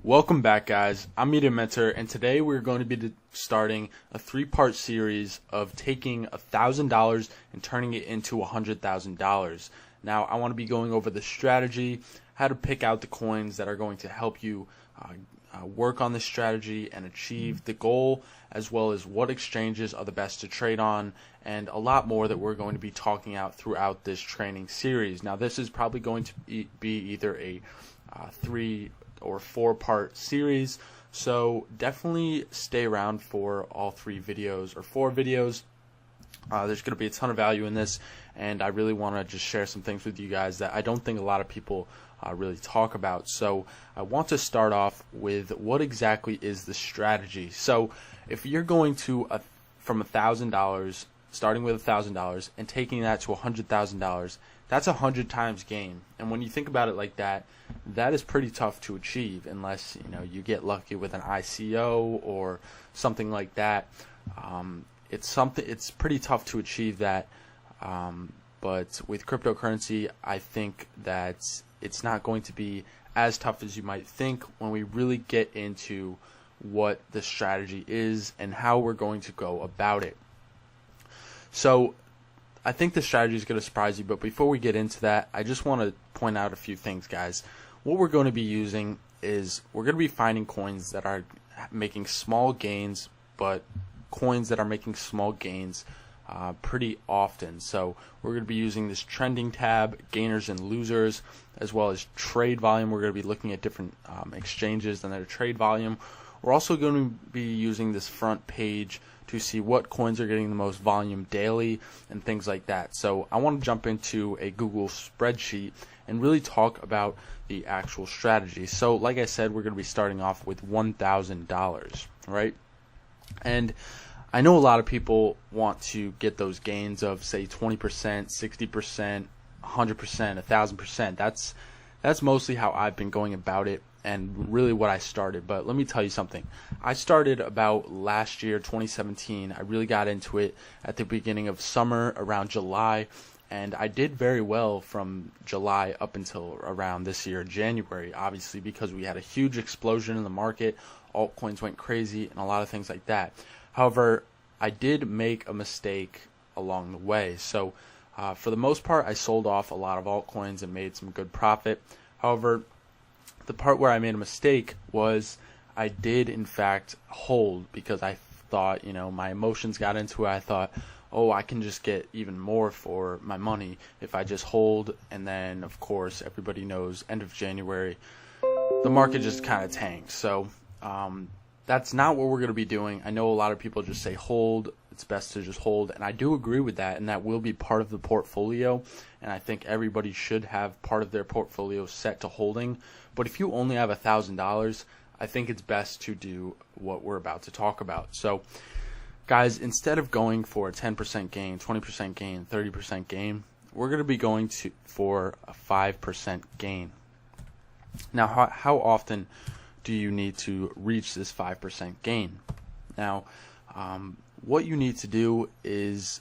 Welcome back, guys. I'm Media Mentor, and today we're going to be starting a three-part series of taking $1,000 and turning it into $100,000. Now, I want to be going over the strategy, how to pick out the coins that are going to help you work on this strategy and achieve the goal, as well as what exchanges are the best to trade on, and a lot more that we're going to be talking out throughout this training series. Now, this is probably going to be either a 3 or 4-part series, so definitely stay around for all 3 videos or 4 videos. There's going to be a ton of value in this, and I really want to just share some things with you guys that I don't think a lot of people really talk about. So I want to start off with what exactly is the strategy. So if you're going to from $1,000, starting with $1,000 and taking that to $100,000, that's 100 times gain. And when you think about it like that, that is pretty tough to achieve unless you get lucky with an ICO or something like that. It's pretty tough to achieve that. But with cryptocurrency, I think that it's not going to be as tough as you might think when we really get into what the strategy is and how we're going to go about it. So I think the strategy is going to surprise you, but before we get into that, I just want to point out a few things, guys. What we're going to be using is we're going to be finding coins that are making small gains, but coins that are making small gains pretty often. So we're going to be using this trending tab, gainers and losers, as well as trade volume. We're going to be looking at different exchanges and their trade volume. We're also going to be using this front page to see what coins are getting the most volume daily and things like that. So I want to jump into a Google spreadsheet and really talk about the actual strategy. So like I said, we're going to be starting off with $1,000, right? And I know a lot of people want to get those gains of, say, 20%, 60%, 100%, 1,000%. That's mostly how I've been going about it, and really what I started. But let me tell you something. I started about last year, 2017. I really got into it at the beginning of summer, around July, and I did very well from July up until around this year, January, obviously, because we had a huge explosion in the market. Altcoins went crazy and a lot of things like that. However, I did make a mistake along the way. So for the most part, I sold off a lot of altcoins and made some good profit. However, the part where I made a mistake was I did in fact hold, because I thought, my emotions got into it. I thought, oh, I can just get even more for my money if I just hold. And then, of course, everybody knows end of January, the market just kind of tanked. So that's not what we're going to be doing. I know a lot of people just say hold. It's best to just hold, and I do agree with that, and that will be part of the portfolio, and I think everybody should have part of their portfolio set to holding. But if you only have $1,000, I think it's best to do what we're about to talk about. So guys, instead of going for a 10% gain, 20% gain, 30% gain, we're going to be going for a 5% gain. Now, how often do you need to reach this 5% gain? Now, what you need to do is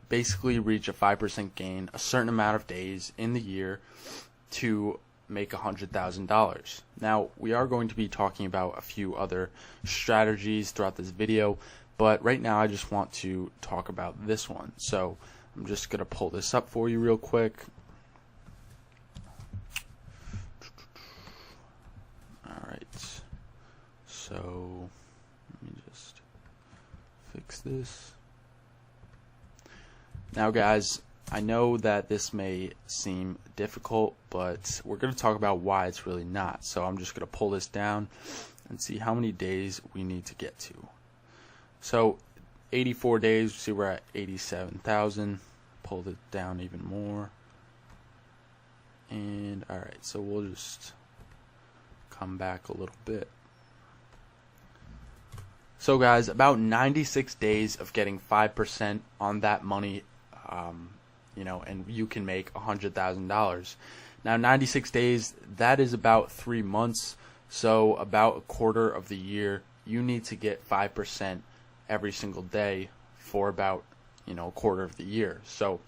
basically reach a 5% gain a certain amount of days in the year to make $100,000. Now, we are going to be talking about a few other strategies throughout this video, but right now I just want to talk about this one. So I'm just going to pull this up for you real quick. Alright, so let me just fix this. Now guys, I know that this may seem difficult, but we're going to talk about why it's really not. So I'm just going to pull this down and see how many days we need to get to. So 84 days, see we're at 87,000. Pull it down even more. And alright, so we'll just come back a little bit. So guys, about 96 days of getting 5% on that money, and you can make $100,000. Now 96 days, that is about 3 months. So about a quarter of the year, you need to get 5% every single day for about, a quarter of the year. So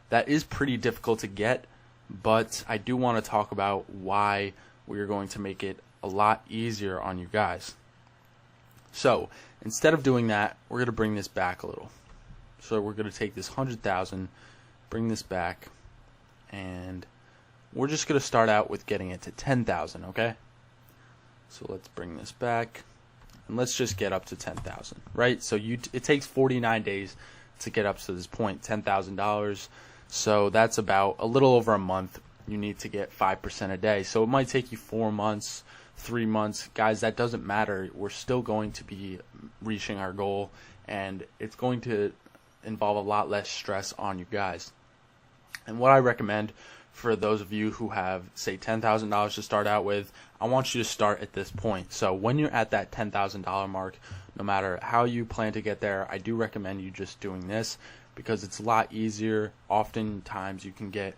that is pretty difficult to get, but I do want to talk about why we're going to make it a lot easier on you guys. So instead of doing that, we're going to bring this back a little. So we're going to take this 100,000, bring this back, and we're just going to start out with getting it to 10,000, okay? So let's bring this back, and let's just get up to 10,000, right? So it takes 49 days to get up to this point, $10,000. So that's about a little over a month. You need to get 5% a day. So it might take you 4 months, 3 months. Guys, that doesn't matter. We're still going to be reaching our goal, and it's going to involve a lot less stress on you guys. And what I recommend for those of you who have, say, $10,000 to start out with, I want you to start at this point. So when you're at that $10,000 mark, no matter how you plan to get there, I do recommend you just doing this because it's a lot easier. Oftentimes you can get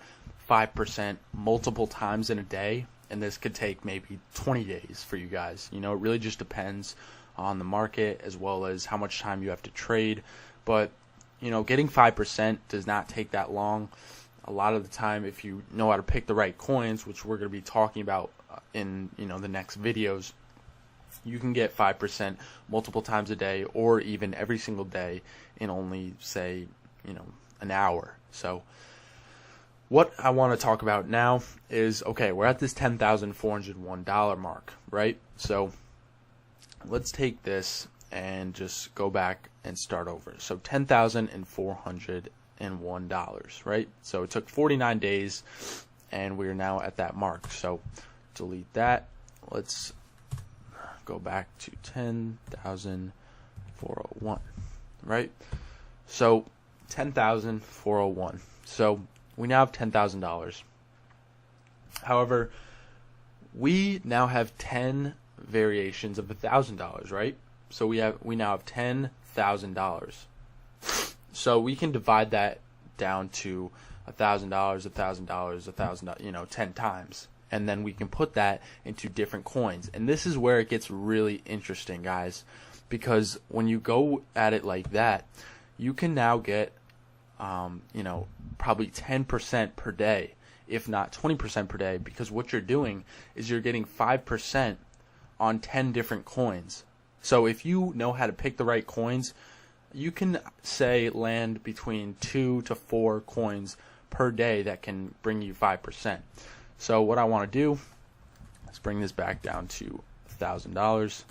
5% multiple times in a day, and this could take maybe 20 days for you guys. You know, it really just depends on the market as well as how much time you have to trade. But, you know, getting 5% does not take that long. A lot of the time, if you know how to pick the right coins, which we're going to be talking about in, you know, the next videos, you can get 5% multiple times a day or even every single day in only, say, you know, an hour. So what I want to talk about now is, okay, we're at this $10,401 mark, right? So let's take this and just go back and start over. So $10,401, right? So it took 49 days, and we're now at that mark. So delete that. Let's go back to 10,401, right? So 10,401. So we now have $10,000. However, we now have 10 variations of $1,000, right? So we now have $10,000. So we can divide that down to $1,000, $1,000, $1,000, you know, 10 times. And then we can put that into different coins. And this is where it gets really interesting, guys, because when you go at it like that, you can now get, you know, probably 10% per day, if not 20% per day, because what you're doing is you're getting 5% on 10 different coins. So if you know how to pick the right coins, you can, say, land between 2 to 4 coins per day that can bring you 5%. So what I want to do is bring this back down to $1,000.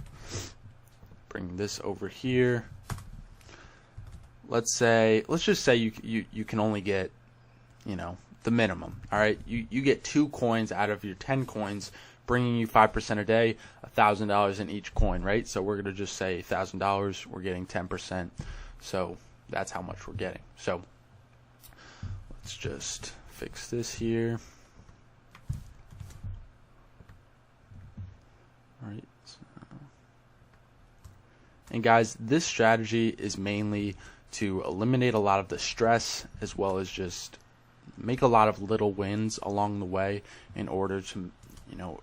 Bring this over here. Let's just say you can only get, you know, the minimum. All right, you get 2 coins out of your 10 coins, bringing you 5% a day, $1,000 in each coin, right? So we're gonna just say $1,000. We're getting 10%. So that's how much we're getting. So let's just fix this here. All right. And guys, this strategy is mainly to eliminate a lot of the stress as well as just make a lot of little wins along the way in order to, you know,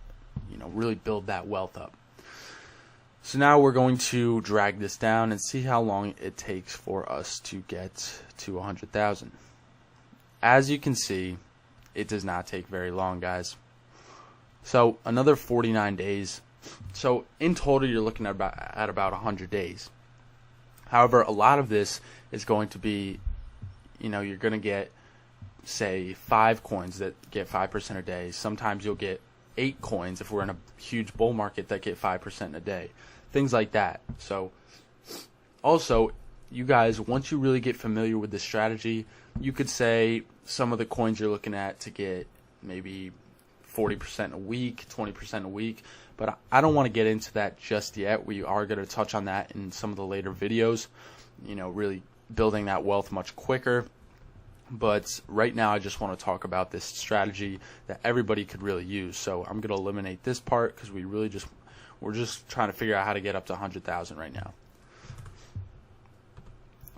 really build that wealth up. So now we're going to drag this down and see how long it takes for us to get to 100,000. As you can see, it does not take very long, guys. So another 49 days. So in total, you're looking at about 100 days. However, a lot of this is going to be, you know, you're going to get, say, 5 coins that get 5% a day. Sometimes you'll get 8 coins if we're in a huge bull market that get 5% a day. Things like that. So also, you guys, once you really get familiar with this strategy, you could say some of the coins you're looking at to get maybe 40% a week, 20% a week. But I don't want to get into that just yet. We are going to touch on that in some of the later videos, you know, really building that wealth much quicker. But right now I just want to talk about this strategy that everybody could really use. So I'm going to eliminate this part because we're just trying to figure out how to get up to 100,000 right now.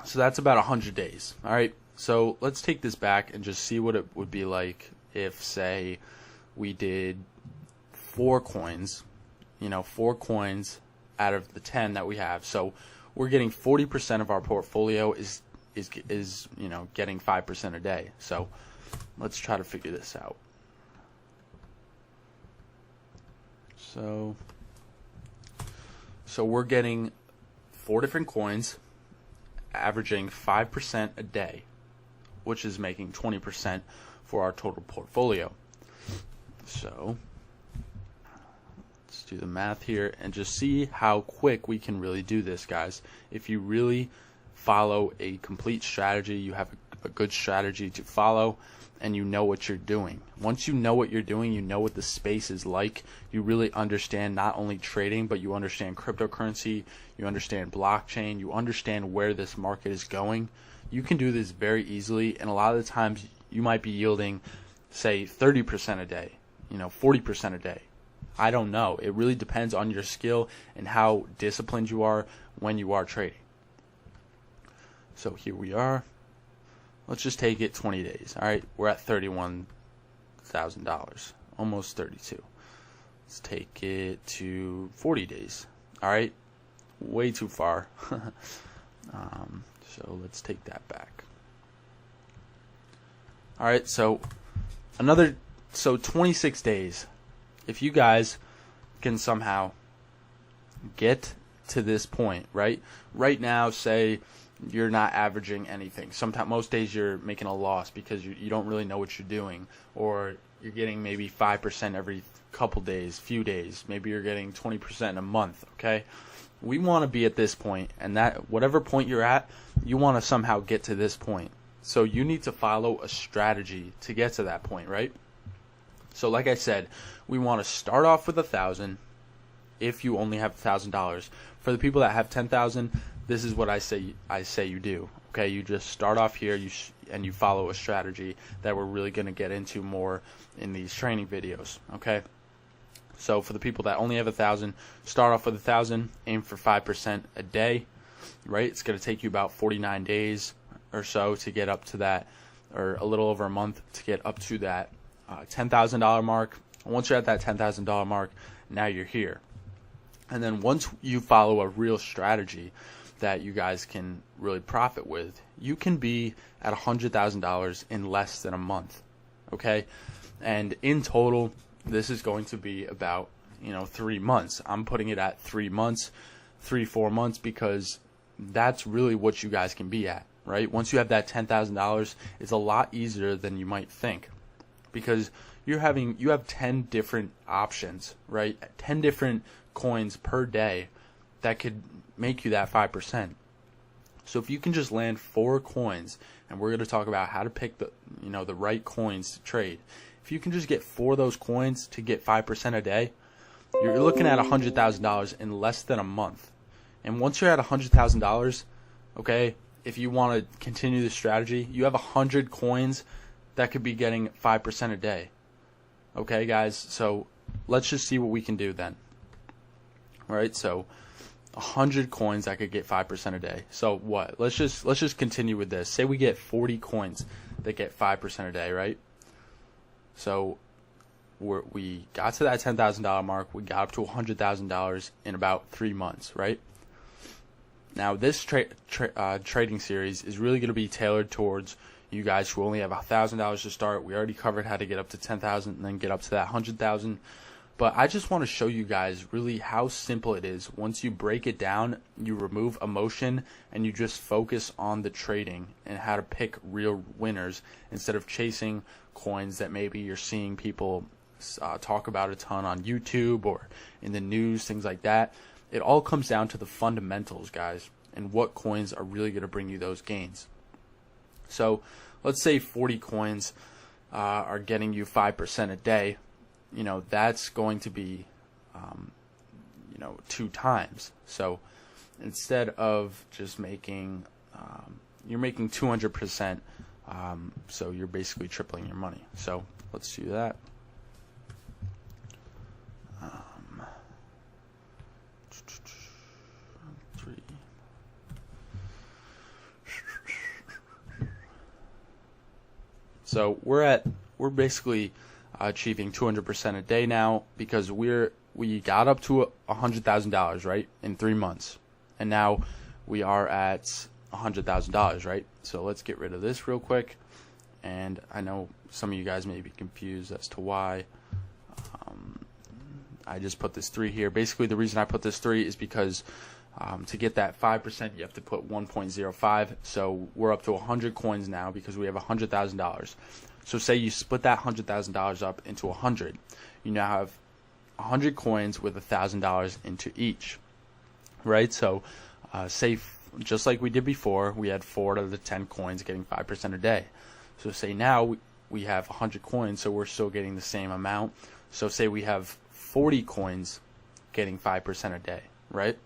So that's about 100 days. All right. So let's take this back and just see what it would be like if, say, we did 4 coins, you know, 4 coins out of the 10 that we have. So we're getting 40% of our portfolio is you know, getting 5% a day. So let's try to figure this out. So we're getting 4 different coins, averaging 5% a day, which is making 20% for our total portfolio. So let's do the math here and just see how quick we can really do this, guys. If you really follow a complete strategy, you have a good strategy to follow, and you know what you're doing. Once you know what you're doing, you know what the space is like, you really understand not only trading, but you understand cryptocurrency, you understand blockchain, you understand where this market is going. You can do this very easily, and a lot of the times you might be yielding, say, 30% a day, 40% a day. I don't know. It really depends on your skill and how disciplined you are when you are trading. So here we are. Let's just take it 20 days. All right, we're at $31,000, almost 32. Let's take it to 40 days. All right, way too far. So let's take that back. All right, so 26 days. If you guys can somehow get to this point, right now, say you're not averaging anything. Sometimes, most days you're making a loss because you don't really know what you're doing, or you're getting maybe 5% every couple days, few days. Maybe you're getting 20% in a month. Okay, we want to be at this point, and that whatever point you're at, you want to somehow get to this point. So you need to follow a strategy to get to that point, right? So like I said, we want to start off with 1,000. If you only have $1,000, for the people that have 10,000, this is what I say you do. Okay, you just start off here, and you follow a strategy that we're really going to get into more in these training videos. Okay, so for the people that only have 1,000, start off with 1,000, aim for 5% a day. Right, it's going to take you about 49 days or so to get up to that, or a little over a month to get up to that $10,000 mark. Once you're at that $10,000 mark, now you're here. And then once you follow a real strategy that you guys can really profit with, you can be at $100,000 in less than a month. Okay, and in total, this is going to be about 3 months. I'm putting it at 3 months, 4 months, because that's really what you guys can be at. Right, once you have that $10,000, it's a lot easier than you might think, because you have 10 different options, right? 10 different coins per day that could make you that 5%. So if you can just land 4 coins, and we're going to talk about how to pick the right coins to trade. If you can just get 4 of those coins to get 5% a day, you're looking at $100,000 in less than a month. And once you're at $100,000, okay, if you want to continue the strategy, you have 100 coins that could be getting 5% a day. Okay, guys, so let's just see what we can do then. All right, so 100 coins that could get 5% a day. So what? Let's just continue with this. Say we get 40 coins that get 5% a day, right? So we got to that $10,000 mark. We got up to $100,000 in about 3 months, right? Now this trading series is really going to be tailored towards you guys who only have $1,000 to start. We already covered how to get up to 10,000 and then get up to that 100,000. But I just want to show you guys really how simple it is. Once you break it down, you remove emotion and you just focus on the trading and how to pick real winners instead of chasing coins that maybe you're seeing people talk about a ton on YouTube or in the news, things like that. It all comes down to the fundamentals, guys, and what coins are really going to bring you those gains. So let's say 40 coins are getting you 5% a day. That's going to be 2 times. So instead of just making you're making 200%, so you're basically tripling your money. So let's do that. So we're basically achieving 200% a day now because we got up to $100,000, right, in 3 months, and now we are at $100,000, right? So let's get rid of this real quick. And I know some of you guys may be confused as to why. I just put this 3 here. Basically, the reason I put this 3 is because to get that 5%, you have to put 1.05. So we're up to 100 coins now because we have $100,000. So say you split that $100,000 up into 100. You now have 100 coins with $1,000 into each, right? So say, just like we did before, we had 4 out of the 10 coins getting 5% a day. So say now we have 100 coins, so we're still getting the same amount. So say we have 40 coins getting 5% a day, right?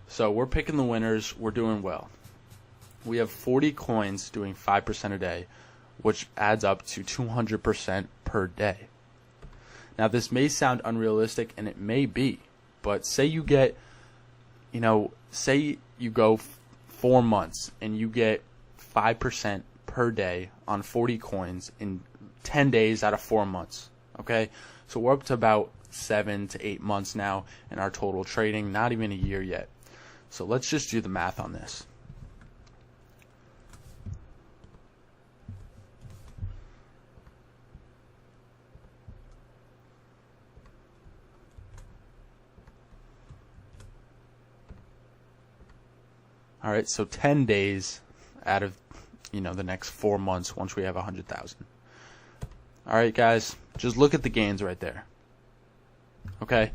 So we're picking the winners. We're doing well. We have 40 coins doing 5% a day, which adds up to 200% per day. Now, this may sound unrealistic, and it may be, but say you get, say you go 4 months and you get 5% per day on 40 coins in 10 days out of 4 months. Okay, so we're up to about 7 to 8 months now in our total trading, not even a year yet. So let's just do the math on this. All right, so 10 days out of the next 4 months once we have 100,000. All right, guys, just look at the gains right there. Okay,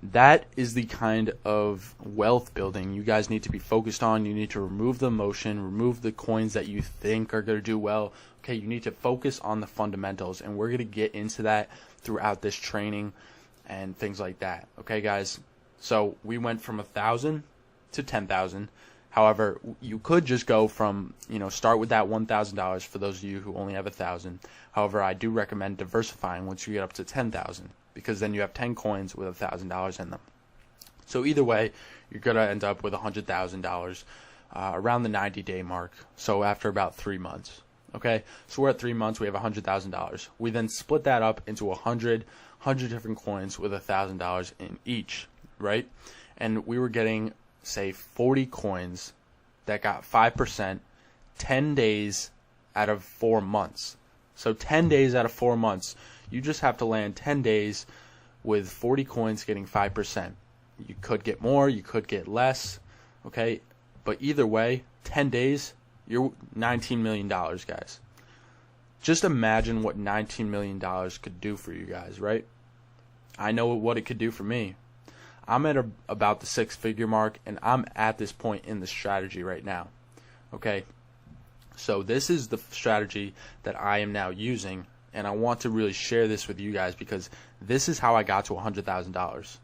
that is the kind of wealth building you guys need to be focused on. You need to remove the emotion, remove the coins that you think are going to do well. Okay, you need to focus on the fundamentals, and we're going to get into that throughout this training and things like that. Okay, guys, so we went from 1,000 to 10,000. However, you could just go from, start with that $1,000 for those of you who only have 1,000. However, I do recommend diversifying once you get up to 10,000, because then you have 10 coins with $1,000 in them. So either way, you're going to end up with $100,000 around the 90-day mark. So after about 3 months. Okay, so we're at 3 months, we have $100,000. We then split that up into 100 different coins with $1,000 in each, right? And we were getting, say, 40 coins that got 5% 10 days out of 4 months. So 10 days out of 4 months, you just have to land 10 days with 40 coins getting 5%. You could get more, you could get less, okay? But either way, 10 days, you're $19 million, guys. Just imagine what $19 million could do for you guys, right? I know what it could do for me. I'm at about the 6-figure mark, and I'm at this point in the strategy right now, okay? So this is the strategy that I am now using, and I want to really share this with you guys because this is how I got to $100,000,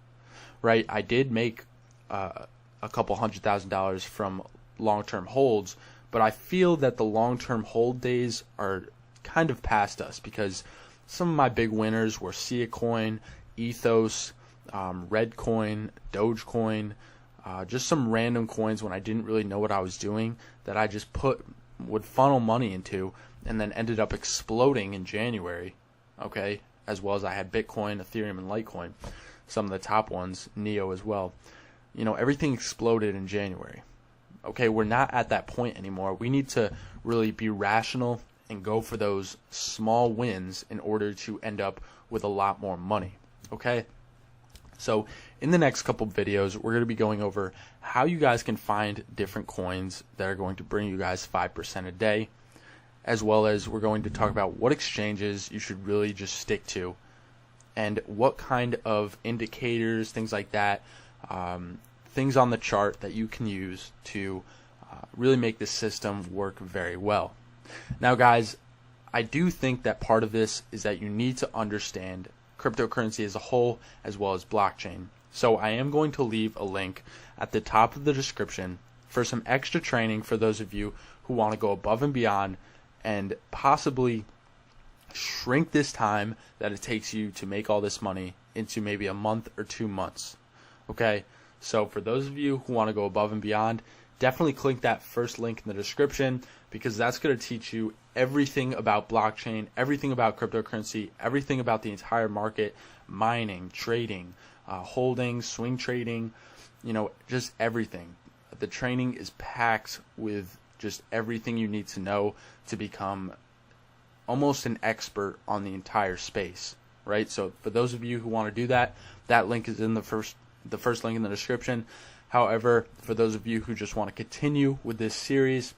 right? I did make a couple $100,000 from long-term holds, but I feel that the long-term hold days are kind of past us because some of my big winners were Altcoin, Ethos, Redcoin, Dogecoin, just some random coins when I didn't really know what I was doing that I just would funnel money into and then ended up exploding in January, okay, as well as I had Bitcoin, Ethereum, and Litecoin, some of the top ones, Neo as well. Everything exploded in January. Okay, we're not at that point anymore. We need to really be rational and go for those small wins in order to end up with a lot more money, okay? So in the next couple videos, we're going to be going over how you guys can find different coins that are going to bring you guys 5% a day, as well as we're going to talk about what exchanges you should really just stick to and what kind of indicators, things like that, things on the chart that you can use to really make this system work very well. Now, guys, I do think that part of this is that you need to understand cryptocurrency as a whole as well as blockchain. So I am going to leave a link at the top of the description for some extra training for those of you who want to go above and beyond and possibly shrink this time that it takes you to make all this money into maybe a month or 2 months. Okay, so for those of you who want to go above and beyond, definitely click that first link in the description because that's going to teach you everything about blockchain, everything about cryptocurrency, everything about the entire market, mining, trading, holding, swing trading, just everything. The training is packed with just everything you need to know to become almost an expert on the entire space. right? So for those of you who want to do that, that link is in the first link in the description. However, for those of you who just want to continue with this series,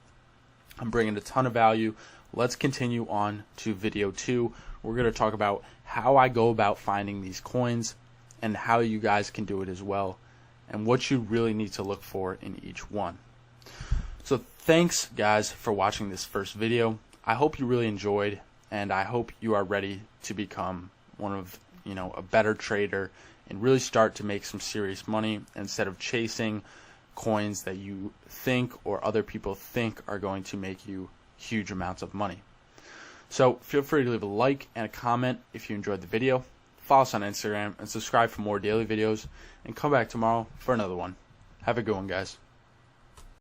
I'm bringing a ton of value. Let's continue on to video 2. We're going to talk about how I go about finding these coins and how you guys can do it as well, and what you really need to look for in each one. So thanks guys for watching this first video. I hope you really enjoyed, and I hope you are ready to become one of, a better trader and really start to make some serious money instead of chasing coins that you think or other people think are going to make you huge amounts of money. So feel free to leave a like and a comment if you enjoyed the video. Follow us on Instagram and subscribe for more daily videos, and come back tomorrow for another one. Have a good one, guys.